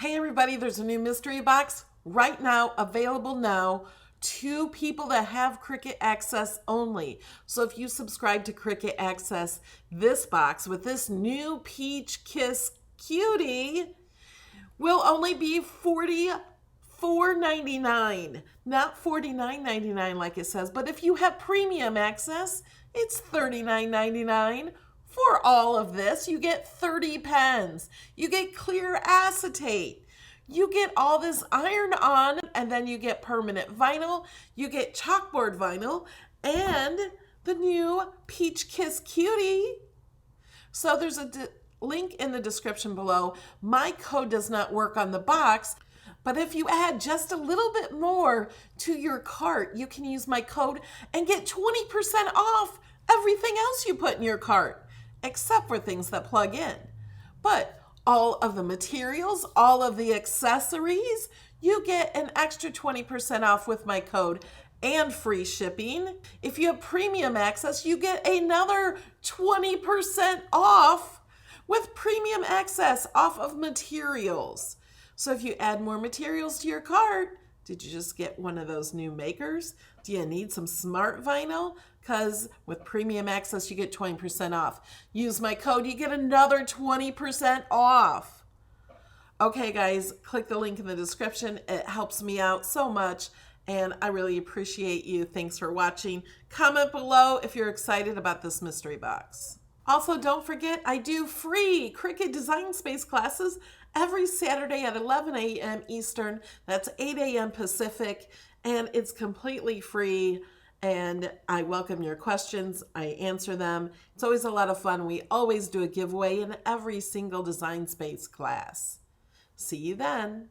Hey everybody, there's a new mystery box right now, available now to people that have Cricut Access only. So if you subscribe to Cricut Access, this box with this new Peach Kiss Cutie will only be $44.99, not $49.99 like it says. But if you have premium access, it's $39.99. For all of this, you get 30 pens, you get clear acetate, you get all this iron-on, and then you get permanent vinyl, you get chalkboard vinyl, and the new Peach Kiss Cutie. So there's a link in the description below. My code does not work on the box, but if you add just a little bit more to your cart, you can use my code and get 20% off everything else you put in your cart, except for things that plug in. But all of the materials, all of the accessories, you get an extra 20% off with my code and free shipping. If you have premium access, you get another 20% off with premium access off of materials. So if you add more materials to your cart, did you just get one of those new makers? Do you need some smart vinyl? Because with premium access, you get 20% off. Use my code, you get another 20% off. Okay, guys, click the link in the description. It helps me out so much, and I really appreciate you. Thanks for watching. Comment below if you're excited about this mystery box. Also, don't forget, I do free Cricut Design Space classes every Saturday at 11 a.m. Eastern. That's 8 a.m. Pacific, and it's completely free, and I welcome your questions. I answer them. It's always a lot of fun. We always do a giveaway in every single Design Space class. See you then.